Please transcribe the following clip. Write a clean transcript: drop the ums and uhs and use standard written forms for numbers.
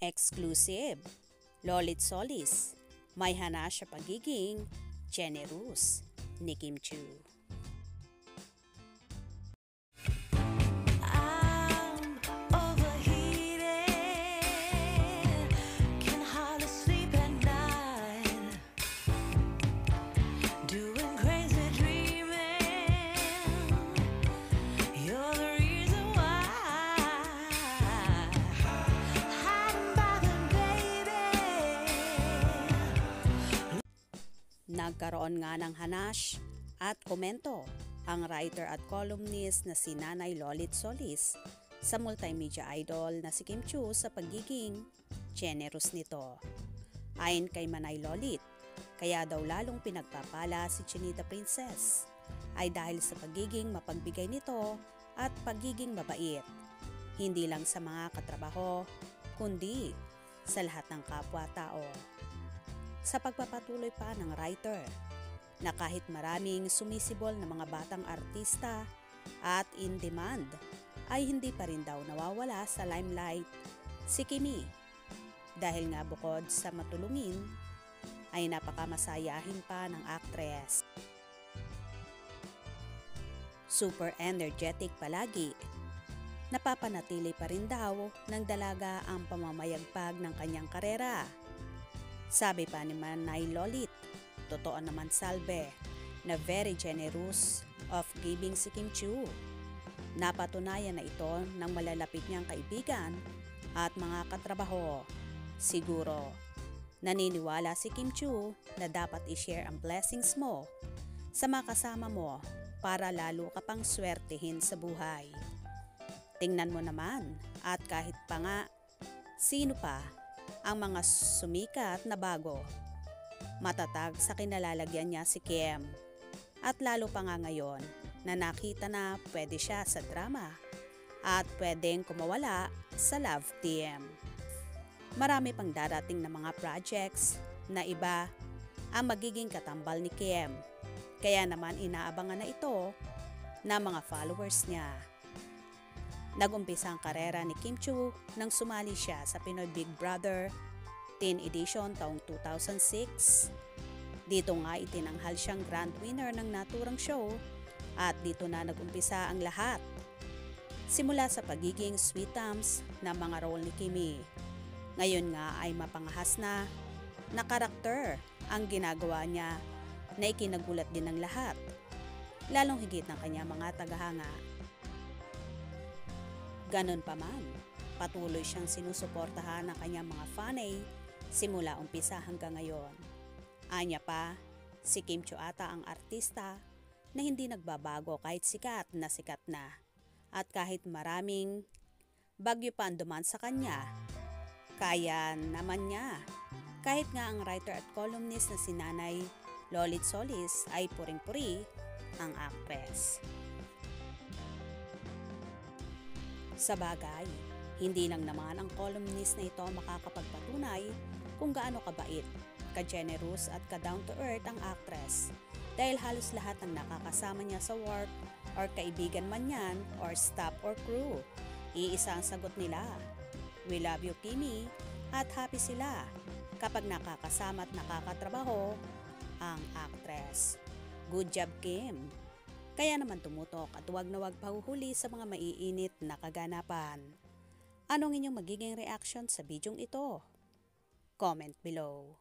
Exclusive. Lolit Solis. May hana siya pagiging generous ni Kim Chiu. Nagkaroon nga ng hanash at komento ang writer at columnist na si Nanay Lolit Solis sa multimedia idol na si Kim Chiu sa pagiging generous nito. Ayon kay Manay Lolit, kaya daw lalong pinagpapala si Chinita Princess ay dahil sa pagiging mapagbigay nito at pagiging mabait, hindi lang sa mga katrabaho kundi sa lahat ng kapwa-tao. Sa pagpapatuloy pa ng writer na kahit maraming sumisibol na mga batang artista at in demand ay hindi pa rin daw nawawala sa limelight si Kimi dahil nga bukod sa matulungin ay napakamasayahin pa ng actress. Super energetic palagi. Napapanatili pa rin daw ng dalaga ang pamamayagpag ng kanyang karera. Sabi pa ni Manay Lolit, totoo naman salbe na very generous of giving si Kim Chiu. Napatunayan na ito ng malalapit niyang kaibigan at mga katrabaho. Siguro, naniniwala si Kim Chiu na dapat i-share ang blessings mo sa mga kasama mo para lalo ka pang swertehin sa buhay. Tingnan mo naman at kahit pa nga, sino pa ang mga sumikat na bago. Matatag sa kinalalagyan niya si Kim. At lalo pa nga ngayon na nakita na pwede siya sa drama at pwedeng kumawala sa love team. Marami pang darating na mga projects na iba ang magiging katambal ni Kim. Kaya naman inaabangan na ito ng mga followers niya. Nag-umpisa ang karera ni Kim Chiu nang sumali siya sa Pinoy Big Brother Teen Edition taong 2006. Dito nga itinanghal siyang grand winner ng naturang show at dito na nag-umpisa ang lahat. Simula sa pagiging sweet thumbs na mga role ni Kimi. Ngayon nga ay mapangahas na karakter ang ginagawa niya na ikinagulat din ng lahat. Lalong higit ng kanyang mga tagahanga. Ganon pa man, patuloy siyang sinusuportahan ng kanyang mga fanay simula umpisa hanggang ngayon. Anya pa, si Kim Chiu ata ang artista na hindi nagbabago kahit sikat na. At kahit maraming bagyo pa ang duman sa kanya, kaya naman niya. Kahit nga ang writer at columnist na si Nanay Lolit Solis ay puring-puri ang actress. Sa bagay, hindi lang naman ang columnist na ito makakapagpatunay kung gaano kabait, ka-generous at ka-down-to-earth ang actress dahil halos lahat ng nakakasama niya sa work or kaibigan man yan or staff or crew, iisa ang sagot nila. We love you, Kimi, at happy sila kapag nakakasama at nakakatrabaho ang actress. Good job, Kim! Kaya naman tumutok at huwag na huwag pahuhuli sa mga maiinit na kaganapan. Anong inyong magiging reaction sa bidyong ito? Comment below.